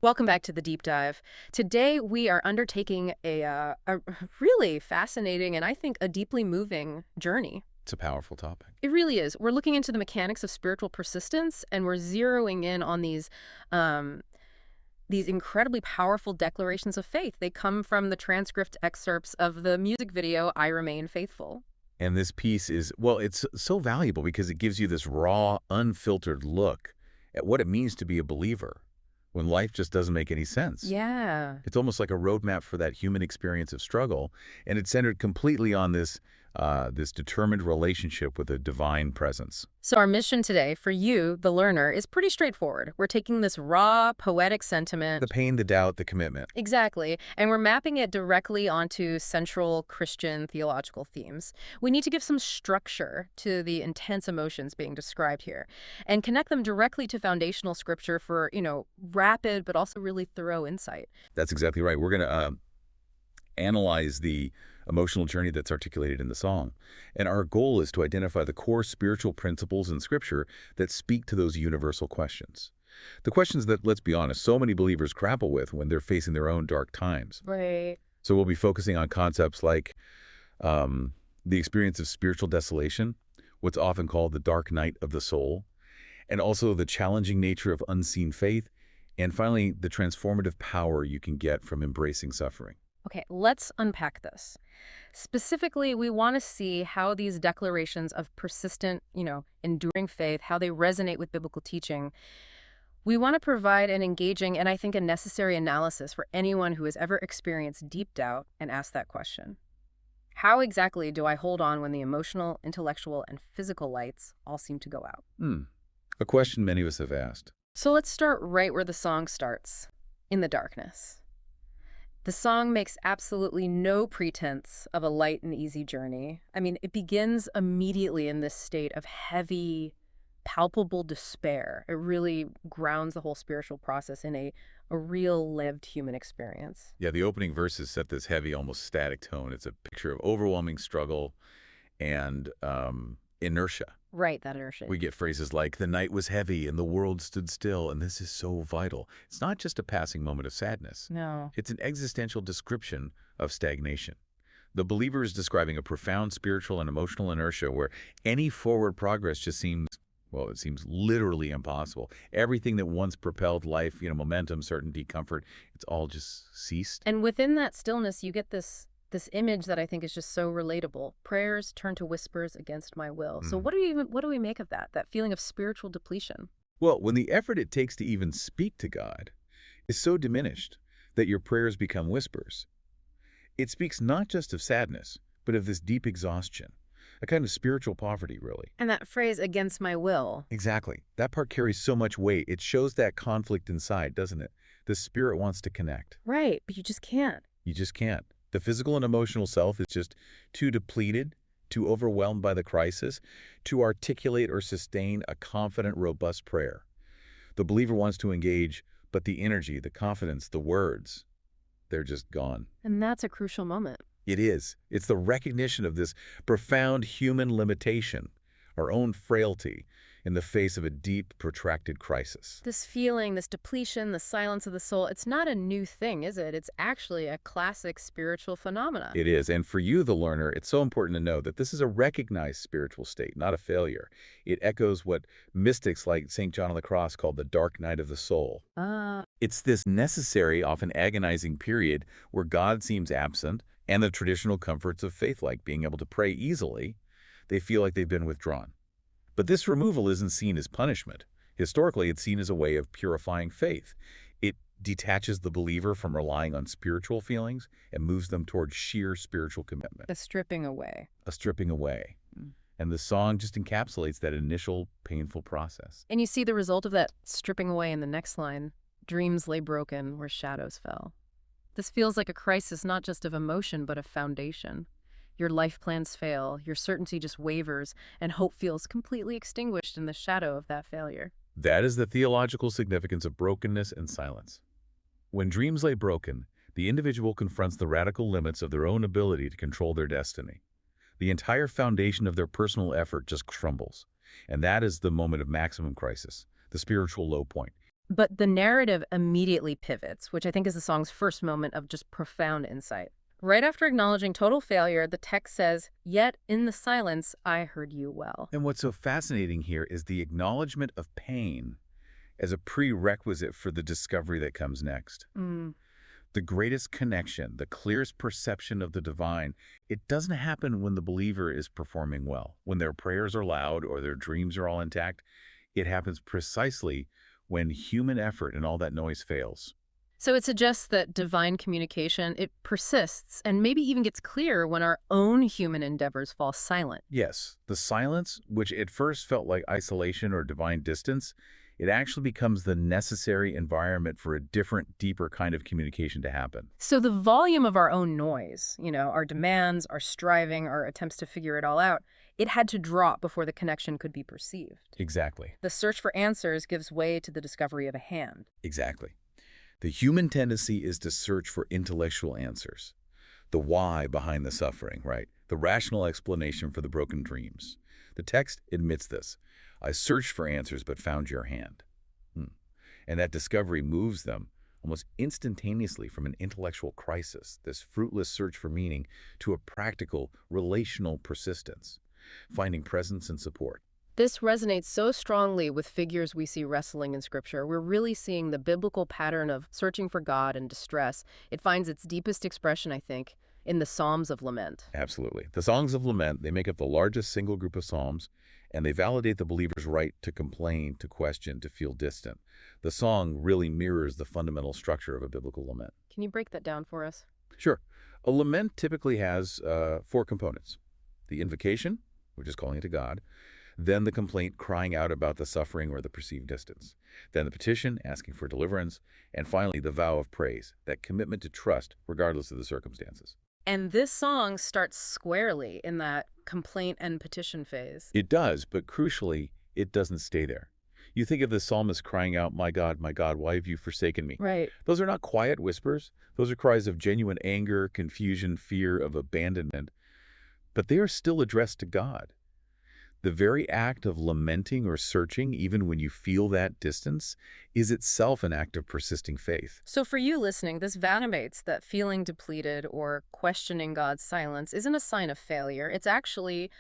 Welcome back to the deep dive. Today we are undertaking a really fascinating and I think a deeply moving journey. It's a powerful topic. It really is. We're looking into the mechanics of spiritual persistence, and we're zeroing in on um, these incredibly powerful declarations of faith. They come from the transcript excerpts of the music video "I Remain Faithful." And this piece is, well, it's so valuable because it gives you this raw, unfiltered look at what it means to be a believer when life just doesn't make any sense. Yeah. It's almost like a roadmap for that human experience of struggle, and it's centered completely on this determined relationship with a divine presence. So our mission today for you, the learner, is pretty straightforward. We're taking this raw, poetic sentiment. The pain, the doubt, the commitment. Exactly. And we're mapping it directly onto central Christian theological themes. We need to give some structure to the intense emotions being described here and connect them directly to foundational scripture for, rapid but also really thorough insight. That's exactly right. We're going to analyze the emotional journey that's articulated in the song. And our goal is to identify the core spiritual principles in Scripture that speak to those universal questions. The questions that, let's be honest, so many believers grapple with when they're facing their own dark times. Right. So we'll be focusing on concepts like the experience of spiritual desolation, what's often called the dark night of the soul, and also the challenging nature of unseen faith, and finally, the transformative power you can get from embracing suffering. Okay, let's unpack this. Specifically, we want to see how these declarations of persistent, enduring faith, how they resonate with biblical teaching. We want to provide an engaging and I think a necessary analysis for anyone who has ever experienced deep doubt and asked that question. How exactly do I hold on when the emotional, intellectual, and physical lights all seem to go out? A question many of us have asked. So let's start right where the song starts, in the darkness. The song makes absolutely no pretense of a light and easy journey. I mean, it begins immediately in this state of heavy, palpable despair. It really grounds the whole spiritual process in a real lived human experience. Yeah, the opening verses set this heavy, almost static tone. It's a picture of overwhelming struggle and inertia. Right, that inertia. We get phrases like, the night was heavy and the world stood still, and this is so vital. It's not just a passing moment of sadness. No. It's an existential description of stagnation. The believer is describing a profound spiritual and emotional inertia where any forward progress just seems, well, it seems literally impossible. Everything that once propelled life, momentum, certainty, comfort, it's all just ceased. And within that stillness, you get this image that I think is just so relatable. Prayers turn to whispers against my will. So what do we make of that feeling of spiritual depletion? Well, when the effort it takes to even speak to God is so diminished that your prayers become whispers, it speaks not just of sadness, but of this deep exhaustion, a kind of spiritual poverty, really. And that phrase, against my will. Exactly. That part carries so much weight. It shows that conflict inside, doesn't it? The spirit wants to connect. Right, but you just can't. You just can't. The physical and emotional self is just too depleted, too overwhelmed by the crisis, to articulate or sustain a confident, robust prayer. The believer wants to engage, but the energy, the confidence, the words, they're just gone. And that's a crucial moment. It is. It's the recognition of this profound human limitation, our own frailty, in the face of a deep, protracted crisis. This feeling, this depletion, the silence of the soul, it's not a new thing, is it? It's actually a classic spiritual phenomenon. It is. And for you, the learner, it's so important to know that this is a recognized spiritual state, not a failure. It echoes what mystics like St. John of the Cross called the dark night of the soul. It's this necessary, often agonizing period where God seems absent and the traditional comforts of faith, like being able to pray easily, they feel like they've been withdrawn. But this removal isn't seen as punishment. Historically, it's seen as a way of purifying faith. It detaches the believer from relying on spiritual feelings and moves them toward sheer spiritual commitment. The stripping away. A stripping away. And the song just encapsulates that initial painful process. And you see the result of that stripping away in the next line. Dreams lay broken where shadows fell. This feels like a crisis not just of emotion, but of foundation. Your life plans fail, your certainty just wavers, and hope feels completely extinguished in the shadow of that failure. That is the theological significance of brokenness and silence. When dreams lay broken, the individual confronts the radical limits of their own ability to control their destiny. The entire foundation of their personal effort just crumbles. And that is the moment of maximum crisis, the spiritual low point. But the narrative immediately pivots, which I think is the song's first moment of just profound insight. Right after acknowledging total failure, the text says, "Yet in the silence, I heard you well." And what's so fascinating here is the acknowledgement of pain as a prerequisite for the discovery that comes next. Mm. The greatest connection, the clearest perception of the divine, it doesn't happen when the believer is performing well, when their prayers are loud or their dreams are all intact. It happens precisely when human effort and all that noise fails. So it suggests that divine communication, it persists and maybe even gets clearer when our own human endeavors fall silent. Yes, the silence, which at first felt like isolation or divine distance, it actually becomes the necessary environment for a different, deeper kind of communication to happen. So the volume of our own noise, our demands, our striving, our attempts to figure it all out, it had to drop before the connection could be perceived. Exactly. The search for answers gives way to the discovery of a hand. Exactly. The human tendency is to search for intellectual answers. The why behind the suffering, right? The rational explanation for the broken dreams. The text admits this. I searched for answers but found your hand. And that discovery moves them almost instantaneously from an intellectual crisis, this fruitless search for meaning, to a practical, relational persistence, finding presence and support. This resonates so strongly with figures we see wrestling in Scripture. We're really seeing the biblical pattern of searching for God and distress. It finds its deepest expression, I think, in the Psalms of Lament. Absolutely. The Songs of Lament, they make up the largest single group of psalms, and they validate the believer's right to complain, to question, to feel distant. The song really mirrors the fundamental structure of a biblical lament. Can you break that down for us? Sure. A lament typically has four components. The invocation, which is calling to God, then the complaint crying out about the suffering or the perceived distance, then the petition asking for deliverance, and finally the vow of praise, that commitment to trust regardless of the circumstances. And this song starts squarely in that complaint and petition phase. It does, but crucially, it doesn't stay there. You think of the psalmist crying out, my God, why have you forsaken me?" Right. Those are not quiet whispers. Those are cries of genuine anger, confusion, fear, of abandonment. But they are still addressed to God. The very act of lamenting or searching, even when you feel that distance, is itself an act of persisting faith. So for you listening, this validates that feeling depleted or questioning God's silence isn't a sign of failure. It's actually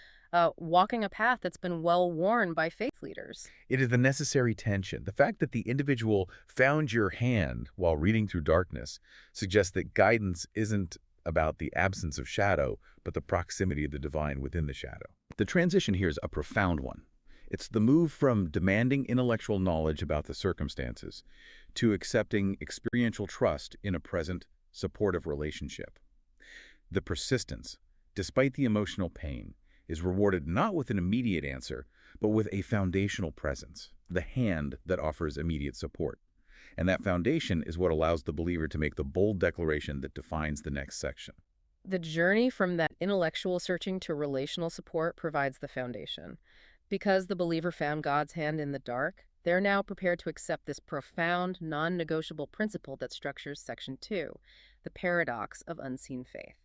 walking a path that's been well worn by faith leaders. It is the necessary tension. The fact that the individual found your hand while reading through darkness suggests that guidance isn't about the absence of shadow, but the proximity of the divine within the shadow. The transition here is a profound one. It's the move from demanding intellectual knowledge about the circumstances to accepting experiential trust in a present, supportive relationship. The persistence, despite the emotional pain, is rewarded not with an immediate answer, but with a foundational presence, the hand that offers immediate support. And that foundation is what allows the believer to make the bold declaration that defines the next section. The journey from that intellectual searching to relational support provides the foundation. Because the believer found God's hand in the dark, they're now prepared to accept this profound, non-negotiable principle that structures Section 2, the paradox of unseen faith.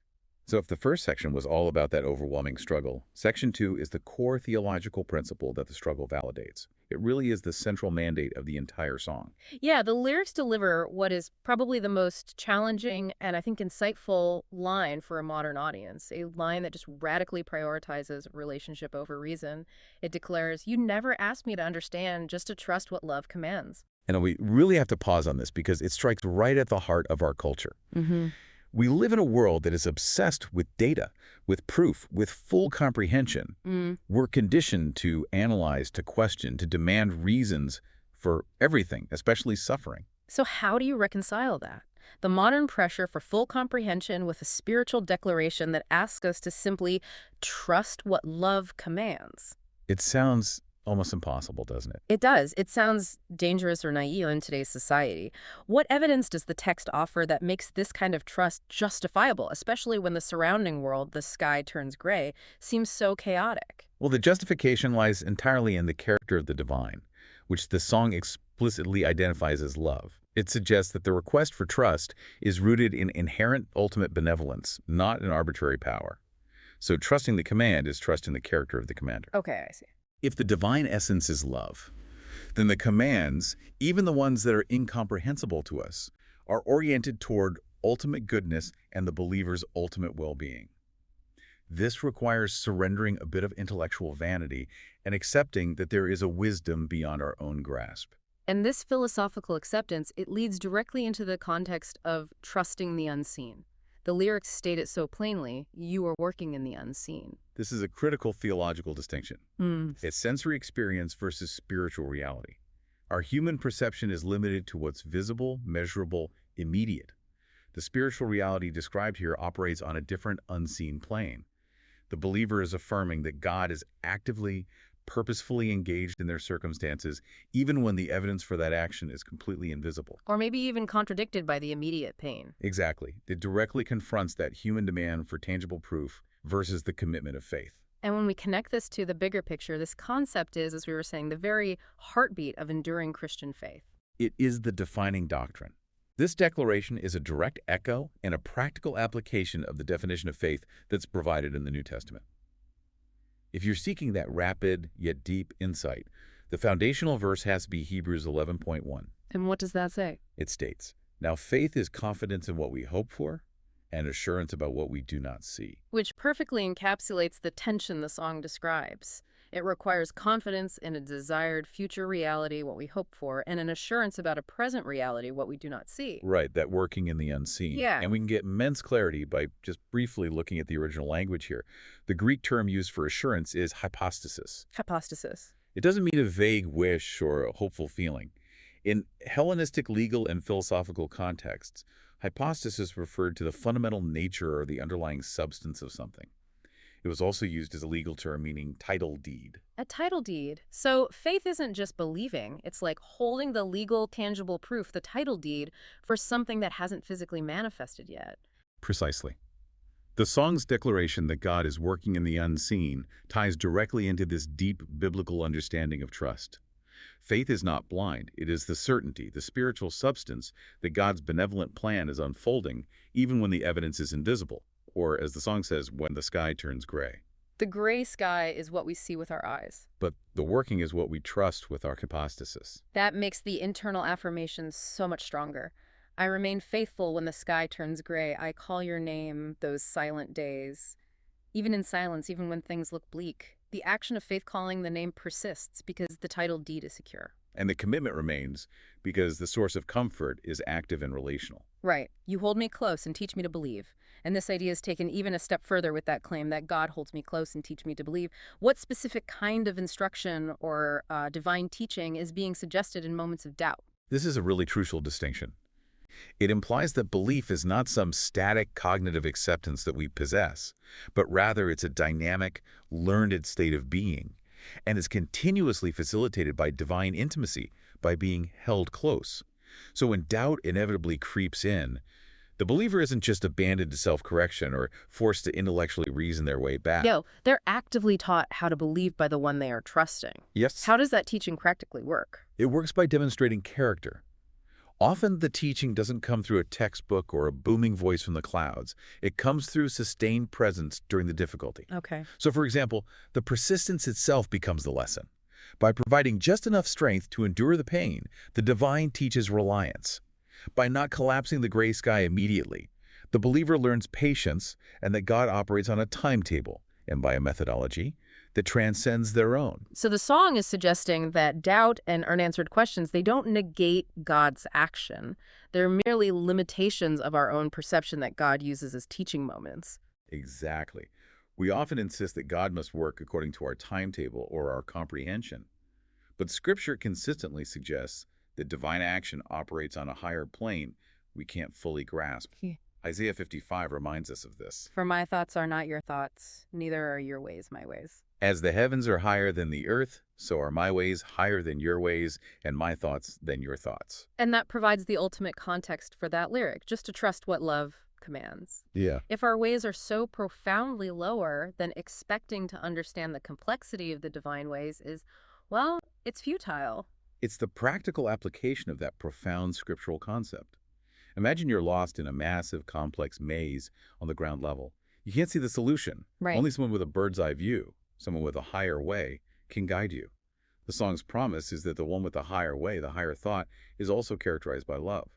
So if the first section was all about that overwhelming struggle, Section 2 is the core theological principle that the struggle validates. It really is the central mandate of the entire song. Yeah, the lyrics deliver what is probably the most challenging and I think insightful line for a modern audience, a line that just radically prioritizes relationship over reason. It declares, "You never asked me to understand, just to trust what love commands." And we really have to pause on this because it strikes right at the heart of our culture. We live in a world that is obsessed with data, with proof, with full comprehension. We're conditioned to analyze, to question, to demand reasons for everything, especially suffering. So how do you reconcile that? The modern pressure for full comprehension with a spiritual declaration that asks us to simply trust what love commands. It sounds almost impossible, doesn't it? It does. It sounds dangerous or naive in today's society. What evidence does the text offer that makes this kind of trust justifiable, especially when the surrounding world, the sky turns gray, seems so chaotic? Well, the justification lies entirely in the character of the divine, which the song explicitly identifies as love. It suggests that the request for trust is rooted in inherent ultimate benevolence, not in arbitrary power. So trusting the command is trusting the character of the commander. Okay, I see. If the divine essence is love, then the commands, even the ones that are incomprehensible to us, are oriented toward ultimate goodness and the believer's ultimate well-being. This requires surrendering a bit of intellectual vanity and accepting that there is a wisdom beyond our own grasp. And this philosophical acceptance, it leads directly into the context of trusting the unseen. The lyrics state it so plainly, you are working in the unseen. This is a critical theological distinction. Mm. It's sensory experience versus spiritual reality. Our human perception is limited to what's visible, measurable, immediate. The spiritual reality described here operates on a different unseen plane. The believer is affirming that God is actively, purposefully engaged in their circumstances, even when the evidence for that action is completely invisible. Or maybe even contradicted by the immediate pain. Exactly. It directly confronts that human demand for tangible proof versus the commitment of faith. And when we connect this to the bigger picture, this concept is, as we were saying, the very heartbeat of enduring Christian faith. It is the defining doctrine. This declaration is a direct echo and a practical application of the definition of faith that's provided in the New Testament. If you're seeking that rapid yet deep insight, the foundational verse has to be Hebrews 11:1. And what does that say? It states, "Now faith is confidence in what we hope for and assurance about what we do not see." Which perfectly encapsulates the tension the song describes. It requires confidence in a desired future reality, what we hope for, and an assurance about a present reality, what we do not see. Right, that working in the unseen. Yeah. And we can get immense clarity by just briefly looking at the original language here. The Greek term used for assurance is hypostasis. Hypostasis. It doesn't mean a vague wish or a hopeful feeling. In Hellenistic legal and philosophical contexts, hypostasis referred to the fundamental nature or the underlying substance of something. It was also used as a legal term meaning title deed. A title deed. So faith isn't just believing. It's like holding the legal, tangible proof, the title deed, for something that hasn't physically manifested yet. Precisely. The song's declaration that God is working in the unseen ties directly into this deep biblical understanding of trust. Faith is not blind. It is the certainty, the spiritual substance that God's benevolent plan is unfolding even when the evidence is invisible, or as the song says, when the sky turns gray. The gray sky is what we see with our eyes. But the working is what we trust with our hypostasis. That makes the internal affirmation so much stronger. I remain faithful when the sky turns gray. I call your name those silent days. Even in silence, even when things look bleak, the action of faith calling the name persists because the title deed is secure. And the commitment remains because the source of comfort is active and relational. Right. You hold me close and teach me to believe. And this idea is taken even a step further with that claim that God holds me close and teach me to believe. What specific kind of instruction or divine teaching is being suggested in moments of doubt? This is a really crucial distinction. It implies that belief is not some static cognitive acceptance that we possess, but rather it's a dynamic, learned state of being, and is continuously facilitated by divine intimacy, by being held close. So when doubt inevitably creeps in, the believer isn't just abandoned to self-correction or forced to intellectually reason their way back. No, they're actively taught how to believe by the one they are trusting. Yes. How does that teaching practically work? It works by demonstrating character. Often the teaching doesn't come through a textbook or a booming voice from the clouds. It comes through sustained presence during the difficulty. Okay. So for example, the persistence itself becomes the lesson. By providing just enough strength to endure the pain, the divine teaches reliance. By not collapsing the gray sky immediately, the believer learns patience and that God operates on a timetable and by a methodology that transcends their own. So the song is suggesting that doubt and unanswered questions, they don't negate God's action. They're merely limitations of our own perception that God uses as teaching moments. Exactly. We often insist that God must work according to our timetable or our comprehension. But Scripture consistently suggests that divine action operates on a higher plane we can't fully grasp. Yeah. Isaiah 55 reminds us of this. For my thoughts are not your thoughts, neither are your ways my ways. As the heavens are higher than the earth, so are my ways higher than your ways, and my thoughts than your thoughts. And that provides the ultimate context for that lyric, just to trust what love commands. Yeah. If our ways are so profoundly lower, then expecting to understand the complexity of the divine ways is, well, it's futile. It's the practical application of that profound scriptural concept. Imagine you're lost in a massive, complex maze on the ground level. You can't see the solution. Right. Only someone with a bird's eye view, someone with a higher way, can guide you. The song's promise is that the one with the higher way, the higher thought, is also characterized by love.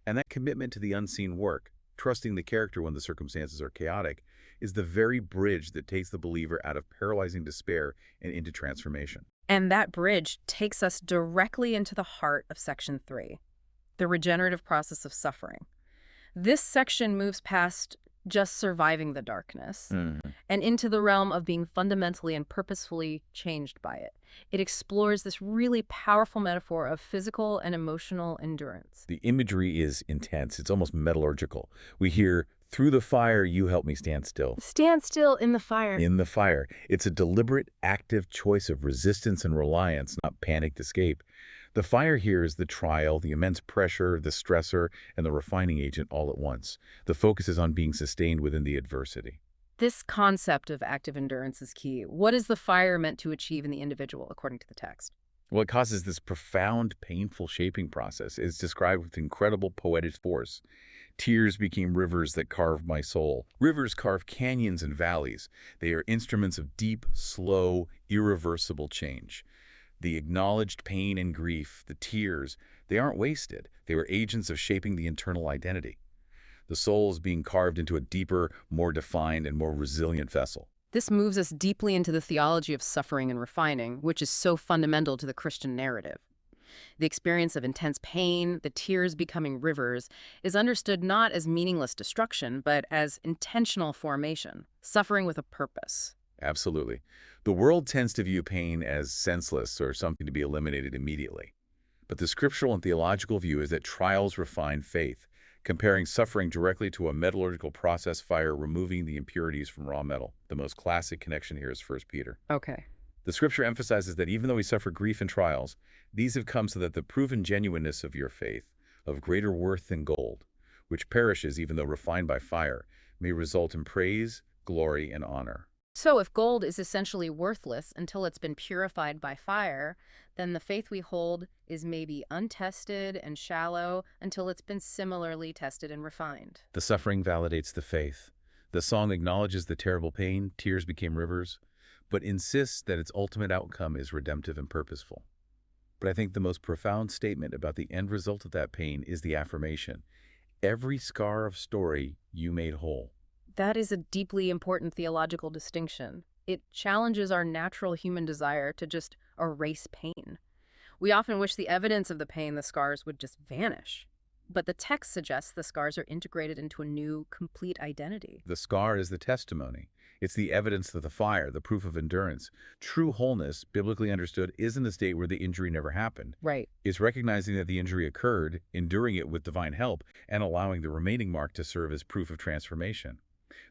And that commitment to the unseen work, trusting the character when the circumstances are chaotic, is the very bridge that takes the believer out of paralyzing despair and into transformation. And that bridge takes us directly into the heart of Section 3, the regenerative process of suffering. This section moves past just surviving the darkness and into the realm of being fundamentally and purposefully changed by it. It explores this really powerful metaphor of physical and emotional endurance. The imagery is intense. It's almost metallurgical. We hear, "Through the fire, you help me stand still." Stand still in the fire. In the fire. It's a deliberate, active choice of resistance and reliance, not panicked escape. The fire here is the trial, the immense pressure, the stressor, and the refining agent all at once. The focus is on being sustained within the adversity. This concept of active endurance is key. What is the fire meant to achieve in the individual, according to the text? Well, it causes this profound, painful shaping process. It's described with incredible poetic force. Tears became rivers that carved my soul. Rivers carve canyons and valleys. They are instruments of deep, slow, irreversible change. The acknowledged pain and grief, the tears, they aren't wasted. They were agents of shaping the internal identity. The soul is being carved into a deeper, more defined, and more resilient vessel. This moves us deeply into the theology of suffering and refining, which is so fundamental to the Christian narrative. The experience of intense pain, the tears becoming rivers, is understood not as meaningless destruction, but as intentional formation, suffering with a purpose. Absolutely. The world tends to view pain as senseless or something to be eliminated immediately. But the scriptural and theological view is that trials refine faith, comparing suffering directly to a metallurgical process fire removing the impurities from raw metal. The most classic connection here is 1 Peter. Okay. The scripture emphasizes that even though we suffer grief and trials, these have come so that the proven genuineness of your faith, of greater worth than gold, which perishes even though refined by fire, may result in praise, glory, and honor. So if gold is essentially worthless until it's been purified by fire, then the faith we hold is maybe untested and shallow until it's been similarly tested and refined. The suffering validates the faith. The song acknowledges the terrible pain, tears became rivers, but insists that its ultimate outcome is redemptive and purposeful. But I think the most profound statement about the end result of that pain is the affirmation, "Every scar of story you made whole." That is a deeply important theological distinction. It challenges our natural human desire to just erase pain. We often wish the evidence of the pain, the scars, would just vanish. But the text suggests the scars are integrated into a new, complete identity. The scar is the testimony. It's the evidence of the fire, the proof of endurance. True wholeness, biblically understood, isn't a state where the injury never happened. Right. It's recognizing that the injury occurred, enduring it with divine help, and allowing the remaining mark to serve as proof of transformation.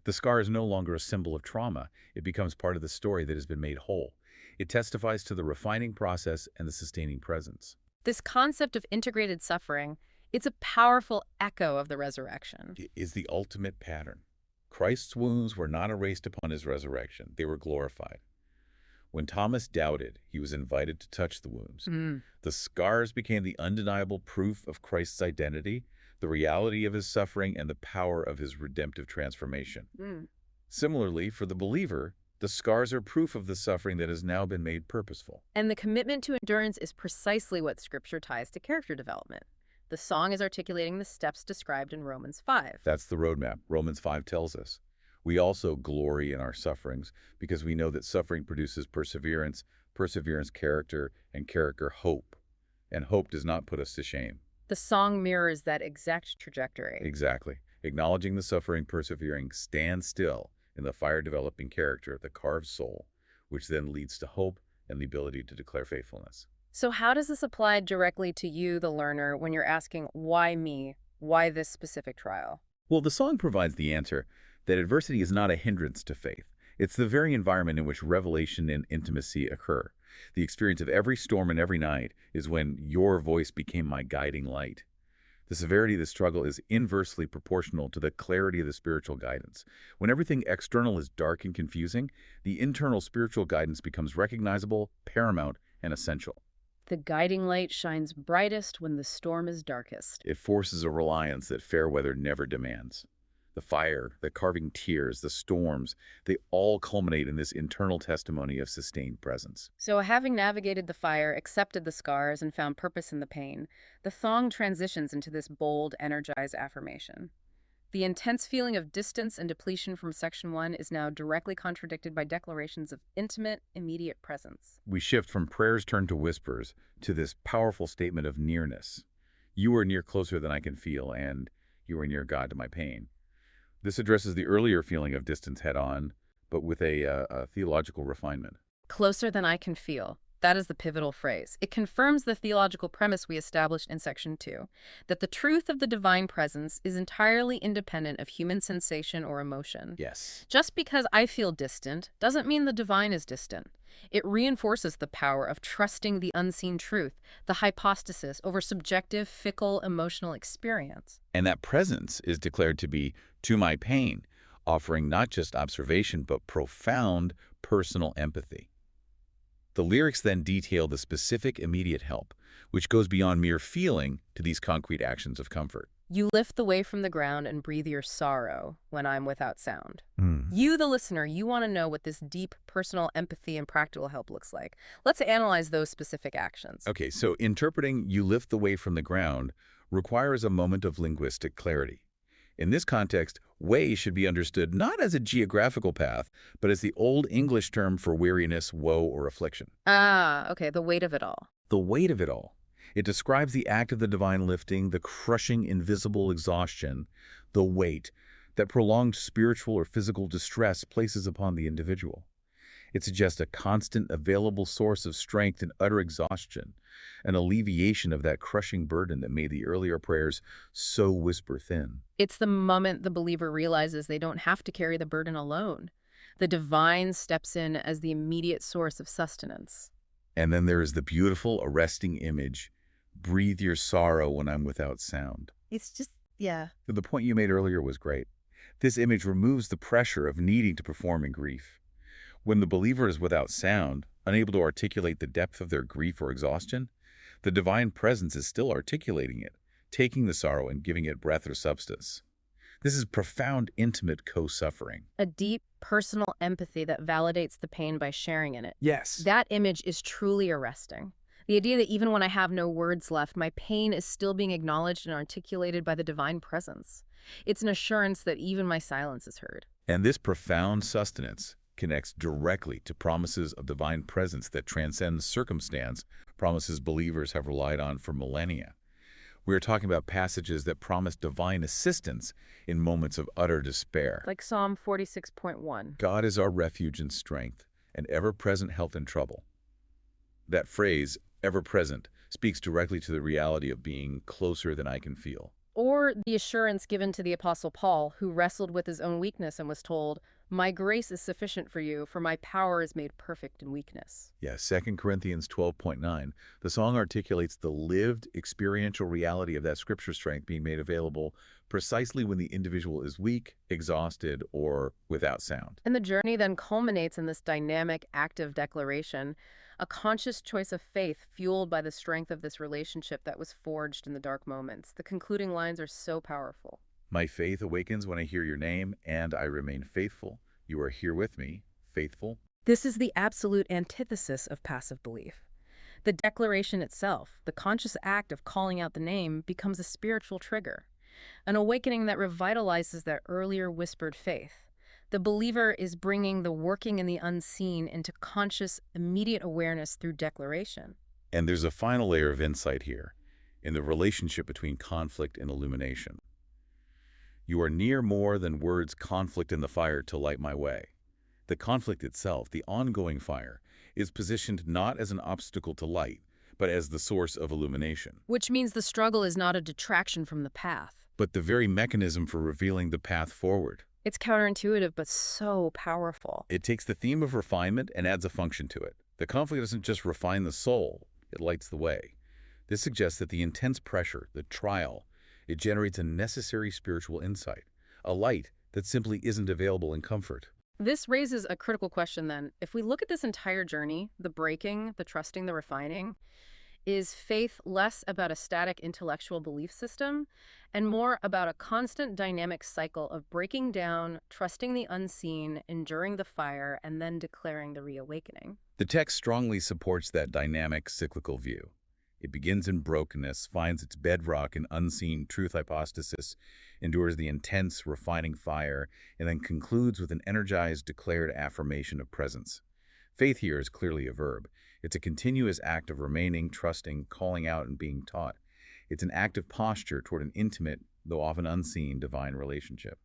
The scar is no longer a symbol of trauma. It becomes part of the story that has been made whole. It testifies to the refining process and the sustaining presence. This concept of integrated suffering, it's a powerful echo of the resurrection. It is the ultimate pattern. Christ's wounds were not erased upon his resurrection. They were glorified. When Thomas doubted, he was invited to touch the wounds. The scars became the undeniable proof of Christ's identity, the reality of his suffering, and the power of his redemptive transformation. Similarly, for the believer, the scars are proof of the suffering that has now been made purposeful. And the commitment to endurance is precisely what Scripture ties to character development. The song is articulating the steps described in Romans 5. That's the roadmap. Romans 5 tells us. We also glory in our sufferings because we know that suffering produces perseverance, perseverance character, and character hope. And hope does not put us to shame. The song mirrors that exact trajectory. Exactly. Acknowledging the suffering, persevering, stand still in the fire-developing character of the carved soul, which then leads to hope and the ability to declare faithfulness. So how does this apply directly to you, the learner, when you're asking, why me? Why this specific trial? Well, the song provides the answer that adversity is not a hindrance to faith. It's the very environment in which revelation and intimacy occur. The experience of every storm and every night is when your voice became my guiding light. The severity of the struggle is inversely proportional to the clarity of the spiritual guidance. When everything external is dark and confusing, the internal spiritual guidance becomes recognizable, paramount, and essential. The guiding light shines brightest when the storm is darkest. It forces a reliance that fair weather never demands. The fire, the carving tears, the storms, they all culminate in this internal testimony of sustained presence. So, having navigated the fire, accepted the scars, and found purpose in the pain, the thong transitions into this bold, energized affirmation. The intense feeling of distance and depletion from Section 1 is now directly contradicted by declarations of intimate, immediate presence. We shift from prayers turned to whispers to this powerful statement of nearness. You are near closer than I can feel, and you are near God to my pain. This addresses the earlier feeling of distance head on, but with a theological refinement. Closer than I can feel. That is the pivotal phrase. It confirms the theological premise we established in Section 2, that the truth of the divine presence is entirely independent of human sensation or emotion. Yes. Just because I feel distant doesn't mean the divine is distant. It reinforces the power of trusting the unseen truth, the hypostasis over subjective, fickle, emotional experience. And that presence is declared to be to my pain, offering not just observation, but profound personal empathy. The lyrics then detail the specific immediate help, which goes beyond mere feeling to these concrete actions of comfort. You lift the wave from the ground and breathe your sorrow when I'm without sound. Hmm. You, the listener, you want to know what this deep personal empathy and practical help looks like. Let's analyze those specific actions. Okay, so interpreting "you lift the way from the ground" requires a moment of linguistic clarity. In this context, way should be understood not as a geographical path, but as the Old English term for weariness, woe, or affliction. Ah, okay, the weight of it all. The weight of it all. It describes the act of the divine lifting, the crushing invisible exhaustion, the weight that prolonged spiritual or physical distress places upon the individual. It suggests a constant available source of strength in utter exhaustion, an alleviation of that crushing burden that made the earlier prayers so whisper thin. It's the moment the believer realizes they don't have to carry the burden alone. The divine steps in as the immediate source of sustenance. And then there is the beautiful, arresting image, breathe your sorrow when I'm without sound. It's just, yeah. The point you made earlier was great. This image removes the pressure of needing to perform in grief. When the believer is without sound, unable to articulate the depth of their grief or exhaustion, the divine presence is still articulating it, taking the sorrow and giving it breath or substance. This is profound, intimate co-suffering. A deep, personal empathy that validates the pain by sharing in it. Yes. That image is truly arresting. The idea that even when I have no words left, my pain is still being acknowledged and articulated by the divine presence. It's an assurance that even my silence is heard. And this profound sustenance connects directly to promises of divine presence that transcend circumstance, promises believers have relied on for millennia. We are talking about passages that promise divine assistance in moments of utter despair. Like Psalm 46.1. God is our refuge and strength, and ever-present help in trouble. That phrase, ever-present, speaks directly to the reality of being closer than I can feel. Or the assurance given to the Apostle Paul, who wrestled with his own weakness and was told, "My grace is sufficient for you, for my power is made perfect in weakness." Yes, 2 Corinthians 12.9. The song articulates the lived experiential reality of that scripture strength being made available precisely when the individual is weak, exhausted, or without sound. And the journey then culminates in this dynamic, active declaration, a conscious choice of faith fueled by the strength of this relationship that was forged in the dark moments. The concluding lines are so powerful. My faith awakens when I hear your name, and I remain faithful. You are here with me, faithful. This is the absolute antithesis of passive belief. The declaration itself, the conscious act of calling out the name, becomes a spiritual trigger, an awakening that revitalizes that earlier whispered faith. The believer is bringing the working in the unseen into conscious, immediate awareness through declaration. And there's a final layer of insight here, in the relationship between conflict and illumination. You are near more than words conflict in the fire to light my way. The conflict itself, the ongoing fire, is positioned not as an obstacle to light, but as the source of illumination. Which means the struggle is not a detraction from the path. But the very mechanism for revealing the path forward. It's counterintuitive, but so powerful. It takes the theme of refinement and adds a function to it. The conflict doesn't just refine the soul, it lights the way. This suggests that the intense pressure, the trial, it generates a necessary spiritual insight, a light that simply isn't available in comfort. This raises a critical question then. If we look at this entire journey, the breaking, the trusting, the refining, Is faith less about a static intellectual belief system and more about a constant dynamic cycle of breaking down, trusting the unseen, enduring the fire, and then declaring the reawakening? The text strongly supports that dynamic, cyclical view. It begins in brokenness, finds its bedrock in unseen truth hypostasis, endures the intense, refining fire, and then concludes with an energized, declared affirmation of presence. Faith here is clearly a verb. It's a continuous act of remaining, trusting, calling out, and being taught. It's an active posture toward an intimate, though often unseen, divine relationship.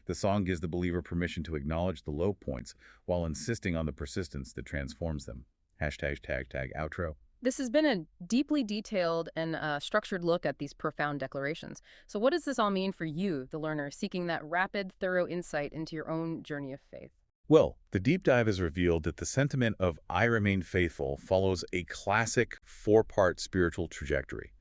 The song gives the believer permission to acknowledge the low points while insisting on the persistence that transforms them. #outro. This has been a deeply detailed and structured look at these profound declarations. So, what does this all mean for you, the learner, seeking that rapid, thorough insight into your own journey of faith? Well, the deep dive has revealed that the sentiment of I remain faithful follows a classic four-part spiritual trajectory.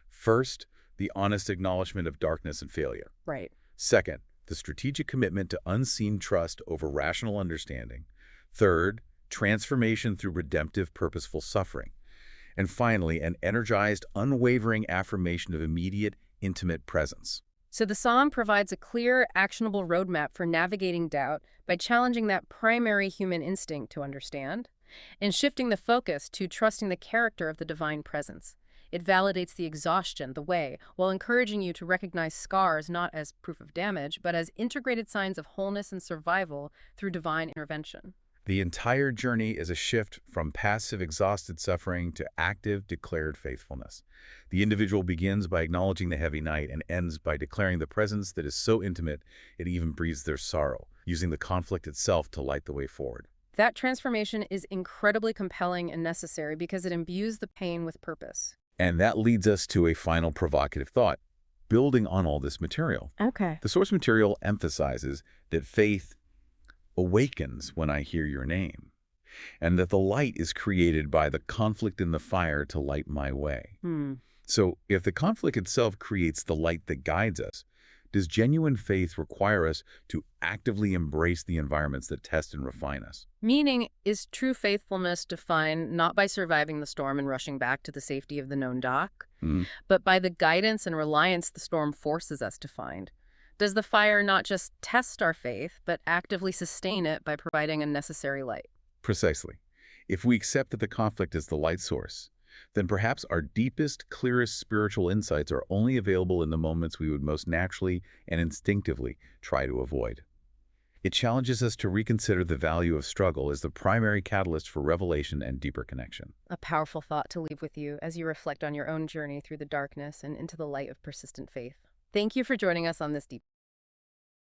First, the honest acknowledgement of darkness and failure. Right. Second, the strategic commitment to unseen trust over rational understanding. Third, transformation through redemptive, purposeful suffering. And finally, an energized, unwavering affirmation of immediate, intimate presence. So the psalm provides a clear, actionable roadmap for navigating doubt by challenging that primary human instinct to understand and shifting the focus to trusting the character of the divine presence. It validates the exhaustion, the way, while encouraging you to recognize scars not as proof of damage, but as integrated signs of wholeness and survival through divine intervention. The entire journey is a shift from passive, exhausted suffering to active, declared faithfulness. The individual begins by acknowledging the heavy night and ends by declaring the presence that is so intimate it even breathes their sorrow, using the conflict itself to light the way forward. That transformation is incredibly compelling and necessary because it imbues the pain with purpose. And that leads us to a final provocative thought, building on all this material. Okay. The source material emphasizes that faith awakens when I hear your name, and that the light is created by the conflict in the fire to light my way. So if the conflict itself creates the light that guides us, does genuine faith require us to actively embrace the environments that test and refine us? Meaning, is true faithfulness defined not by surviving the storm and rushing back to the safety of the known dock, but by the guidance and reliance the storm forces us to find? Does the fire not just test our faith, but actively sustain it by providing a necessary light? Precisely. If we accept that the conflict is the light source, then perhaps our deepest, clearest spiritual insights are only available in the moments we would most naturally and instinctively try to avoid. It challenges us to reconsider the value of struggle as the primary catalyst for revelation and deeper connection. A powerful thought to leave with you as you reflect on your own journey through the darkness and into the light of persistent faith. Thank you for joining us on this deep